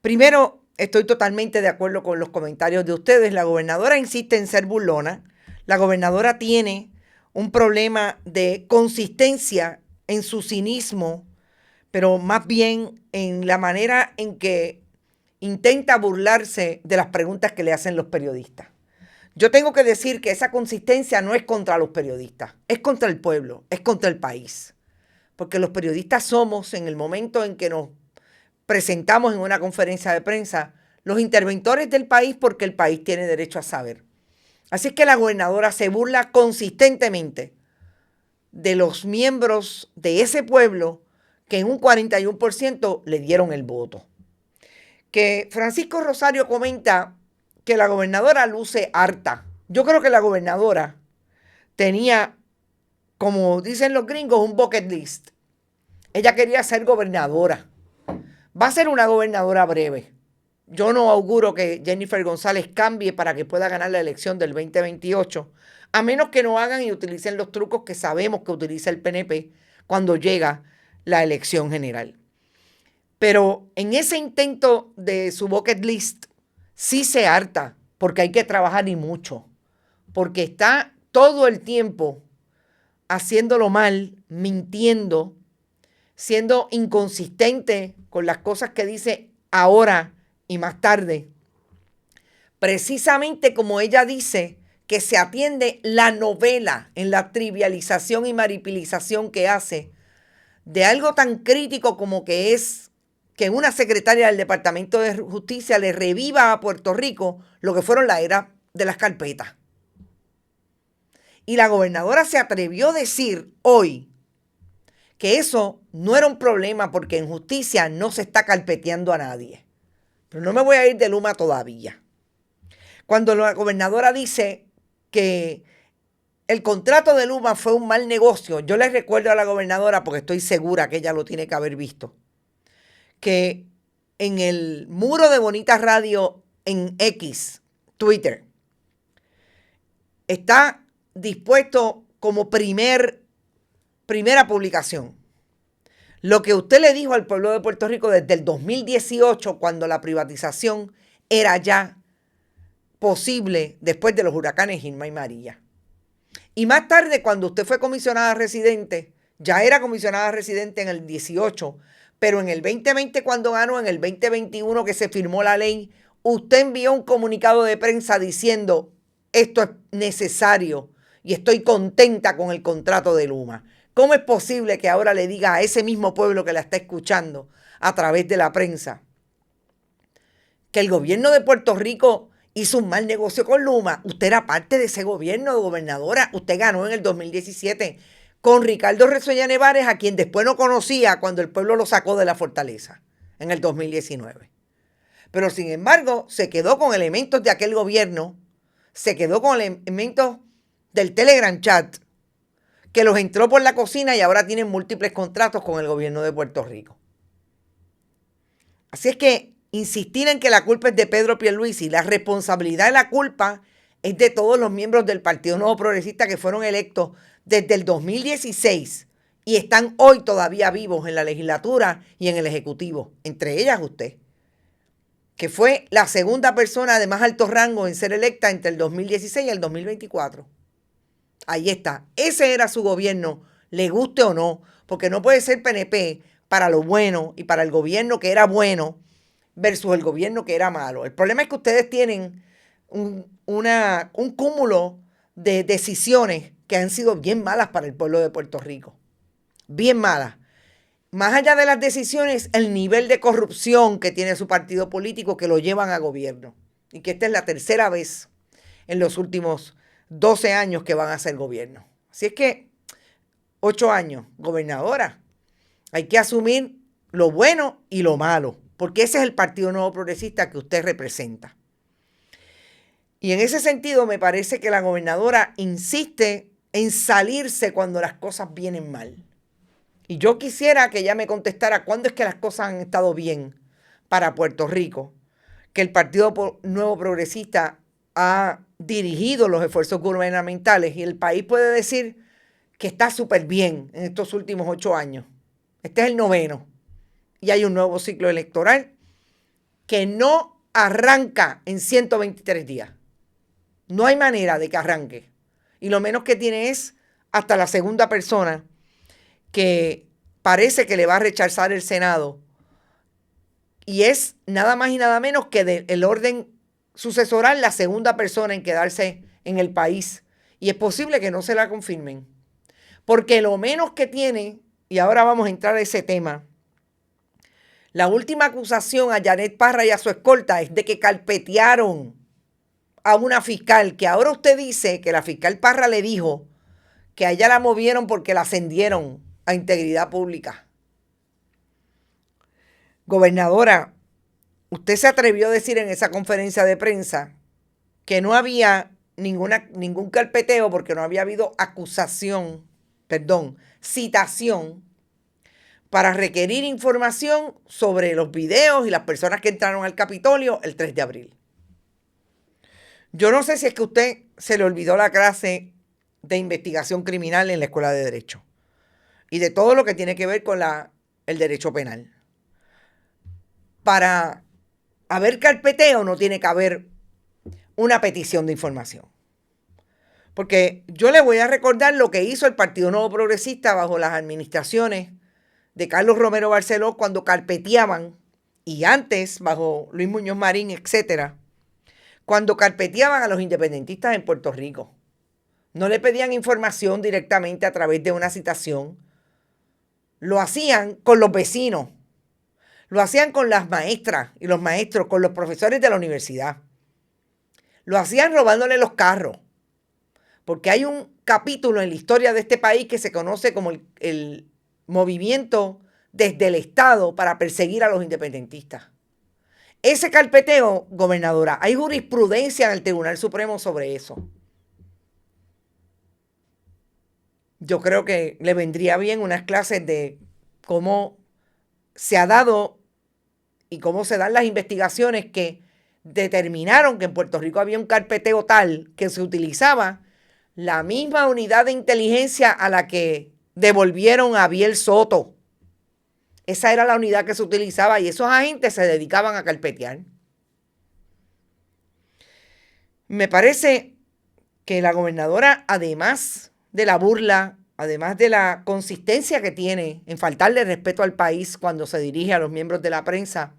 Primero, estoy totalmente de acuerdo con los comentarios de ustedes. La gobernadora insiste en ser burlona. La gobernadora tiene un problema de consistencia en su cinismo, pero más bien en la manera en que intenta burlarse de las preguntas que le hacen los periodistas. Yo tengo que decir que esa consistencia no es contra los periodistas, es contra el pueblo, es contra el país. Porque los periodistas somos, en el momento en que nos presentamos en una conferencia de prensa, los interventores del país, porque el país tiene derecho a saber. Así es que la gobernadora se burla consistentemente de los miembros de ese pueblo que en un 41% le dieron el voto. Que Francisco Rosario comenta que la gobernadora luce harta. Yo creo que la gobernadora tenía, como dicen los gringos, un bucket list. Ella quería ser gobernadora. Va a ser una gobernadora breve. Yo no auguro que Jennifer González cambie para que pueda ganar la elección del 2028, a menos que no hagan y utilicen los trucos que sabemos que utiliza el PNP cuando llega la elección general. Pero en ese intento de su bucket list, sí se harta, porque hay que trabajar y mucho, porque está todo el tiempo haciéndolo mal, mintiendo, siendo inconsistente con las cosas que dice ahora y más tarde. Precisamente como ella dice que se atiende la novela en la trivialización y maripilización que hace de algo tan crítico como que es que una secretaria del Departamento de Justicia le reviva a Puerto Rico lo que fueron la era de las carpetas. Y la gobernadora se atrevió a decir hoy que eso no era un problema porque en justicia no se está carpeteando a nadie. Pero no me voy a ir de Luma todavía. Cuando la gobernadora dice que el contrato de Luma fue un mal negocio, yo le recuerdo a la gobernadora, porque estoy segura que ella lo tiene que haber visto, que en el muro de Bonita Radio en X, Twitter, está dispuesto como primera publicación lo que usted le dijo al pueblo de Puerto Rico desde el 2018, cuando la privatización era ya posible después de los huracanes Irma y María. Y más tarde, cuando usted fue comisionada residente, ya era comisionada residente en el 18, pero en el 2020 cuando ganó, en el 2021 que se firmó la ley, usted envió un comunicado de prensa diciendo esto es necesario y estoy contenta con el contrato de Luma. ¿Cómo es posible que ahora le diga a ese mismo pueblo que la está escuchando a través de la prensa que el gobierno de Puerto Rico hizo un mal negocio con Luma? Usted era parte de ese gobierno, gobernadora. Usted ganó en el 2017 con Ricardo Rosselló Nevares, a quien después no conocía cuando el pueblo lo sacó de la fortaleza en el 2019. Pero sin embargo, se quedó con elementos de aquel gobierno, se quedó con elementos del Telegram chat, que los entró por la cocina y ahora tienen múltiples contratos con el gobierno de Puerto Rico. Así es que insistir en que la culpa es de Pedro Pierluisi, la responsabilidad de la culpa es de todos los miembros del Partido Nuevo Progresista que fueron electos desde el 2016 y están hoy todavía vivos en la legislatura y en el Ejecutivo, entre ellas usted, que fue la segunda persona de más alto rango en ser electa entre el 2016 y el 2024. Ahí está. Ese era su gobierno, le guste o no, porque no puede ser PNP para lo bueno y para el gobierno que era bueno versus el gobierno que era malo. El problema es que ustedes tienen un cúmulo de decisiones que han sido bien malas para el pueblo de Puerto Rico. Bien malas. Más allá de las decisiones, el nivel de corrupción que tiene su partido político que lo llevan a gobierno. Y que esta es la tercera vez en los últimos 12 años que van a ser gobierno. Así es que 8 años, gobernadora. Hay que asumir lo bueno y lo malo, porque ese es el Partido Nuevo Progresista que usted representa. Y en ese sentido me parece que la gobernadora insiste en salirse cuando las cosas vienen mal. Y yo quisiera que ella me contestara cuándo es que las cosas han estado bien para Puerto Rico, que el Partido Nuevo Progresista ha dirigido los esfuerzos gubernamentales y el país puede decir que está súper bien en estos últimos 8 años. Este es el 9º y hay un nuevo ciclo electoral que no arranca en 123 días. No hay manera de que arranque. Y lo menos que tiene es hasta la segunda persona que parece que le va a rechazar el Senado. Y es nada más y nada menos que del orden sucesoral la segunda persona en quedarse en el país. Y es posible que no se la confirmen. Porque lo menos que tiene, y ahora vamos a entrar a ese tema, la última acusación a Janet Parra y a su escolta es de que carpetearon a una fiscal, que ahora usted dice que la fiscal Parra le dijo que a ella la movieron porque la ascendieron a integridad pública. Gobernadora, usted se atrevió a decir en esa conferencia de prensa que no había ningún carpeteo porque no había habido citación para requerir información sobre los videos y las personas que entraron al Capitolio el 3 de abril. Yo no sé si es que a usted se le olvidó la clase de investigación criminal en la Escuela de Derecho y de todo lo que tiene que ver con el derecho penal. Para haber carpeteo no tiene que haber una petición de información. Porque yo le voy a recordar lo que hizo el Partido Nuevo Progresista bajo las administraciones de Carlos Romero Barceló cuando carpeteaban, y antes bajo Luis Muñoz Marín, etcétera, cuando carpeteaban a los independentistas en Puerto Rico. No le pedían información directamente a través de una citación. Lo hacían con los vecinos. Lo hacían con las maestras y los maestros, con los profesores de la universidad. Lo hacían robándole los carros. Porque hay un capítulo en la historia de este país que se conoce como el movimiento desde el Estado para perseguir a los independentistas. Ese carpeteo, gobernadora, hay jurisprudencia en el Tribunal Supremo sobre eso. Yo creo que le vendría bien unas clases de cómo se ha dado y cómo se dan las investigaciones que determinaron que en Puerto Rico había un carpeteo tal que se utilizaba la misma unidad de inteligencia a la que devolvieron a Abiel Soto. Esa era la unidad que se utilizaba y esos agentes se dedicaban a carpetear. Me parece que la gobernadora, además de la burla, además de la consistencia que tiene en faltarle respeto al país cuando se dirige a los miembros de la prensa,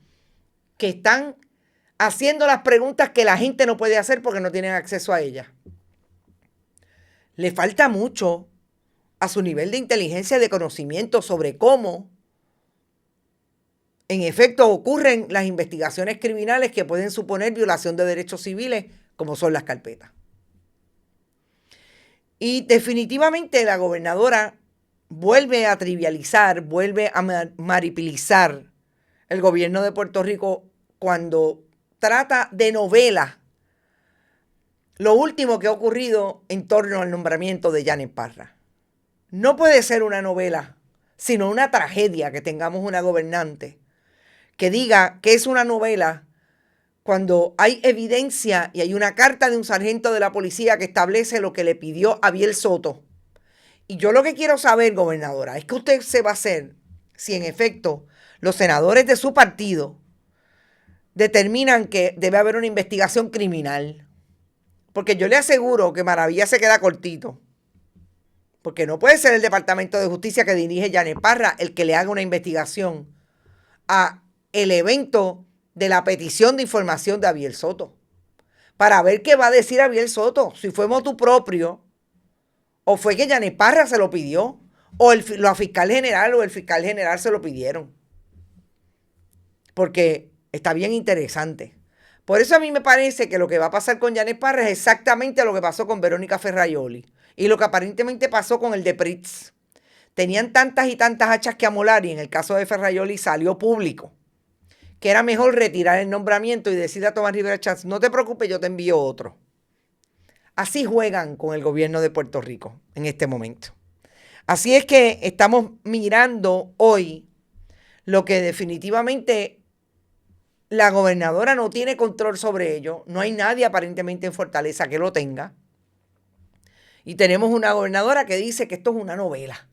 que están haciendo las preguntas que la gente no puede hacer porque no tienen acceso a ellas. Le falta mucho a su nivel de inteligencia y de conocimiento sobre cómo, en efecto, ocurren las investigaciones criminales que pueden suponer violación de derechos civiles, como son las carpetas. Y definitivamente la gobernadora vuelve a trivializar, vuelve a maripilizar el gobierno de Puerto Rico cuando trata de novela lo último que ha ocurrido en torno al nombramiento de Janet Parra. No puede ser una novela, sino una tragedia que tengamos una gobernante que diga que es una novela cuando hay evidencia y hay una carta de un sargento de la policía que establece lo que le pidió Abiel Soto. Y yo lo que quiero saber, gobernadora, es que usted se va a hacer si en efecto los senadores de su partido determinan que debe haber una investigación criminal. Porque yo le aseguro que Maravilla se queda cortito. Porque no puede ser el Departamento de Justicia que dirige Janet Parra el que le haga una investigación a el evento de la petición de información de Abiel Soto. Para ver qué va a decir Abiel Soto. Si fue motu propio o fue que Janet Parra se lo pidió o la fiscal general o el fiscal general se lo pidieron. Porque está bien interesante. Por eso a mí me parece que lo que va a pasar con Janet Parra es exactamente lo que pasó con Verónica Ferraioli y lo que aparentemente pasó con el de Pritz. Tenían tantas y tantas hachas que amolar y en el caso de Ferraioli salió público que era mejor retirar el nombramiento y decirle a Tomás Rivera Chatz, no te preocupes, yo te envío otro. Así juegan con el gobierno de Puerto Rico en este momento. Así es que estamos mirando hoy lo que definitivamente la gobernadora no tiene control sobre ello. No hay nadie aparentemente en Fortaleza que lo tenga. Y tenemos una gobernadora que dice que esto es una novela.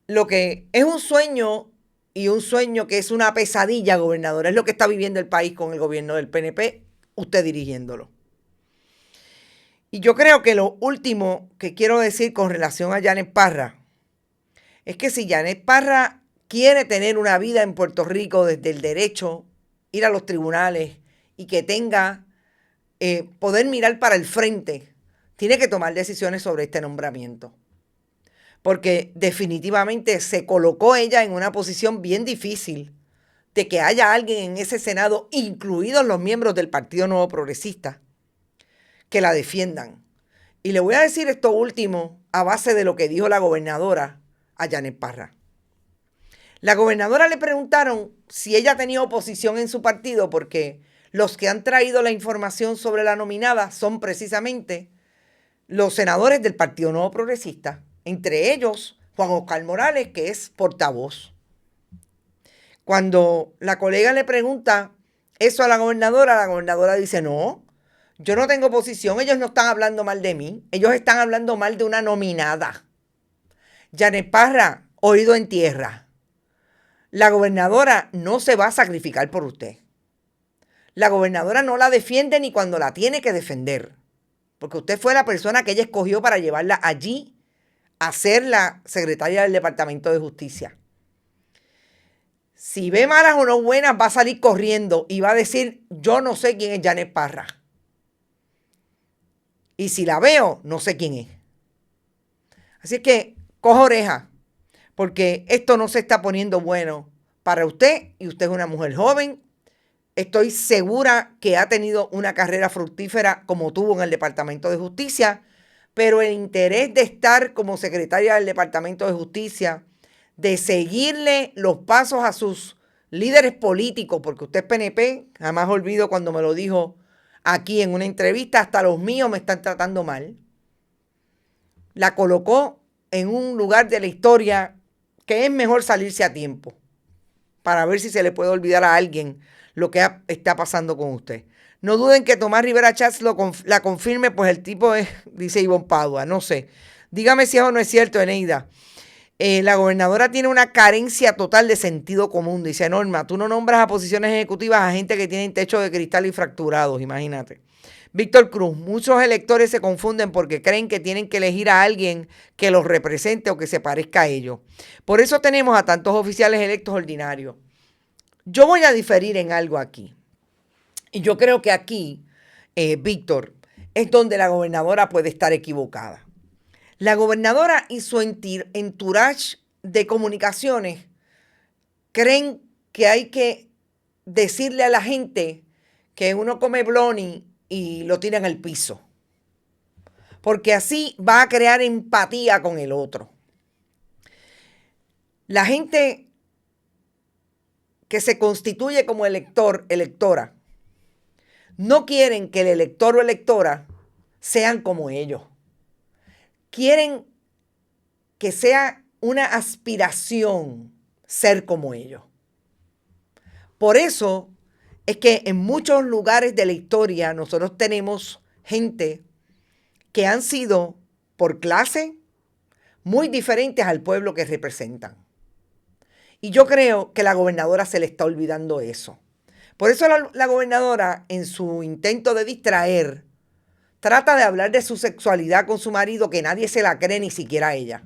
Lo que es un sueño y un sueño que es una pesadilla, gobernadora, es lo que está viviendo el país con el gobierno del PNP, usted dirigiéndolo. Y yo creo que lo último que quiero decir con relación a Janet Parra es que si Janet Parra quiere tener una vida en Puerto Rico desde el derecho, ir a los tribunales y que tenga poder mirar para el frente, tiene que tomar decisiones sobre este nombramiento. Porque definitivamente se colocó ella en una posición bien difícil de que haya alguien en ese Senado, incluidos los miembros del Partido Nuevo Progresista, que la defiendan. Y le voy a decir esto último a base de lo que dijo la gobernadora a Janet Parra. La gobernadora le preguntaron si ella tenía oposición en su partido porque los que han traído la información sobre la nominada son precisamente los senadores del Partido Nuevo Progresista, entre ellos Juan Oscar Morales, que es portavoz. Cuando la colega le pregunta eso a la gobernadora dice, no, yo no tengo oposición, ellos no están hablando mal de mí, ellos están hablando mal de una nominada. Janet Parra, oído en tierra. La gobernadora no se va a sacrificar por usted. La gobernadora no la defiende ni cuando la tiene que defender, porque usted fue la persona que ella escogió para llevarla allí a ser la secretaria del Departamento de Justicia. Si ve malas o no buenas, va a salir corriendo y va a decir, yo no sé quién es Janet Parra. Y si la veo, no sé quién es. Así que coja oreja, porque esto no se está poniendo bueno para usted, y usted es una mujer joven. Estoy segura que ha tenido una carrera fructífera como tuvo en el Departamento de Justicia, pero el interés de estar como secretaria del Departamento de Justicia, de seguirle los pasos a sus líderes políticos, porque usted es PNP, jamás olvido cuando me lo dijo aquí en una entrevista, hasta los míos me están tratando mal. La colocó en un lugar de la historia que es mejor salirse a tiempo para ver si se le puede olvidar a alguien lo que está pasando con usted. No duden que Tomás Rivera Chatz la confirme, pues el tipo es, dice Ivonne Padua, no sé. Dígame si eso no es cierto, Eneida. La gobernadora tiene una carencia total de sentido común. Dice Norma, tú no nombras a posiciones ejecutivas a gente que tiene techo de cristal y fracturados, imagínate. Víctor Cruz, muchos electores se confunden porque creen que tienen que elegir a alguien que los represente o que se parezca a ellos. Por eso tenemos a tantos oficiales electos ordinarios. Yo voy a diferir en algo aquí. Y yo creo que aquí, Víctor, es donde la gobernadora puede estar equivocada. La gobernadora y su entourage de comunicaciones creen que hay que decirle a la gente que uno come bloni y lo tira en el piso, porque así va a crear empatía con el otro. La gente que se constituye como elector, electora, no quieren que el elector o electora sean como ellos. Quieren que sea una aspiración ser como ellos. Por eso es que en muchos lugares de la historia nosotros tenemos gente que han sido por clase muy diferentes al pueblo que representan. Y yo creo que la gobernadora se le está olvidando eso. Por eso la gobernadora, en su intento de distraer, trata de hablar de su sexualidad con su marido, que nadie se la cree, ni siquiera ella.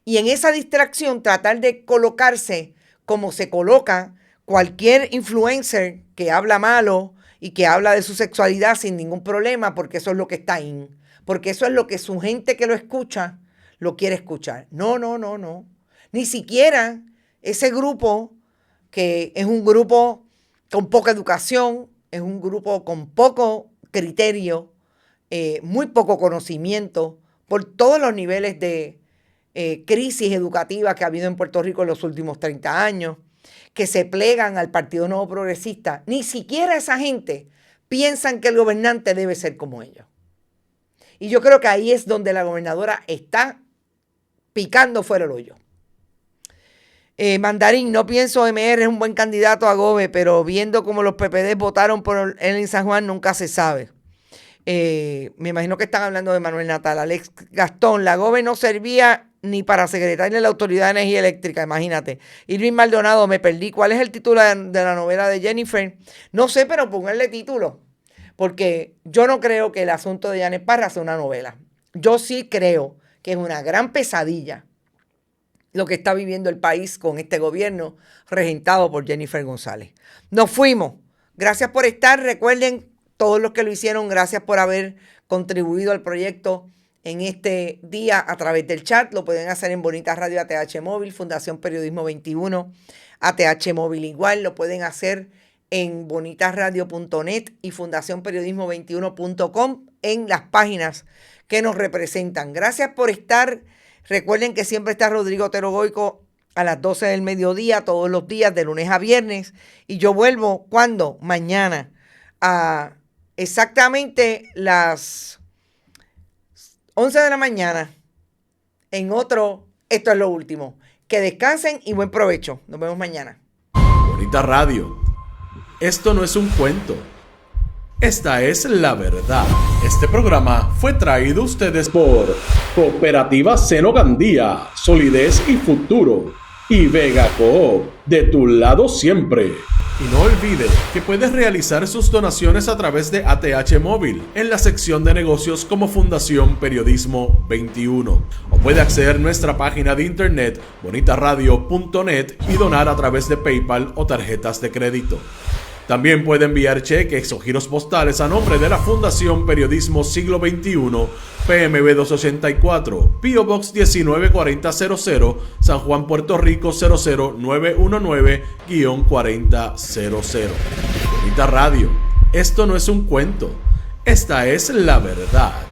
Y en esa distracción tratar de colocarse como se coloca cualquier influencer que habla malo y que habla de su sexualidad sin ningún problema, porque eso es lo que está in, porque eso es lo que su gente que lo escucha lo quiere escuchar. No. Ni siquiera ese grupo, que es un grupo con poca educación, es un grupo con poco criterio, muy poco conocimiento, por todos los niveles de crisis educativa que ha habido en Puerto Rico en los últimos 30 años, que se plegan al Partido Nuevo Progresista, ni siquiera esa gente piensan que el gobernante debe ser como ellos. Y yo creo que ahí es donde la gobernadora está picando fuera el hoyo. Mandarín, no pienso MR es un buen candidato a Gobe, pero viendo cómo los PPD votaron por él en San Juan, nunca se sabe. Me imagino que están hablando de Manuel Natal. Alex Gastón, la Gobe no servía ni para secretaria de la Autoridad de Energía Eléctrica, imagínate. Irving Maldonado, me perdí. ¿Cuál es el título de la novela de Jennifer? No sé, pero pónganle título. Porque yo no creo que el asunto de Janet Parra sea una novela. Yo sí creo que es una gran pesadilla lo que está viviendo el país con este gobierno regentado por Jennifer González. Nos fuimos. Gracias por estar. Recuerden, todos los que lo hicieron, gracias por haber contribuido al proyecto en este día a través del chat. Lo pueden hacer en Bonitas Radio ATH Móvil, Fundación Periodismo 21, ATH Móvil igual. Lo pueden hacer en bonitasradio.net y fundacionperiodismo21.com en las páginas que nos representan. Gracias por estar. Recuerden que siempre está Rodrigo Otero Goico a las 12 del mediodía, todos los días, de lunes a viernes. Y yo vuelvo, ¿cuándo? Mañana, a exactamente las 11 de la mañana, en otro Esto es lo Último. Que descansen y buen provecho. Nos vemos mañana. Bonita Radio. Esto no es un cuento. Esta es la verdad. Este programa fue traído a ustedes por Cooperativa Seno Gandía, Solidez y Futuro, y Vega Coop, de tu lado siempre. Y no olvide que puedes realizar sus donaciones a través de ATH Móvil en la sección de negocios como Fundación Periodismo 21. O puede acceder a nuestra página de internet bonitasradio.net y donar a través de PayPal o tarjetas de crédito. También puede enviar cheques o giros postales a nombre de la Fundación Periodismo Siglo XXI, PMB 284, P.O. Box 194000, San Juan, Puerto Rico 00919-4000. Bonita Radio, esto no es un cuento, esta es la verdad.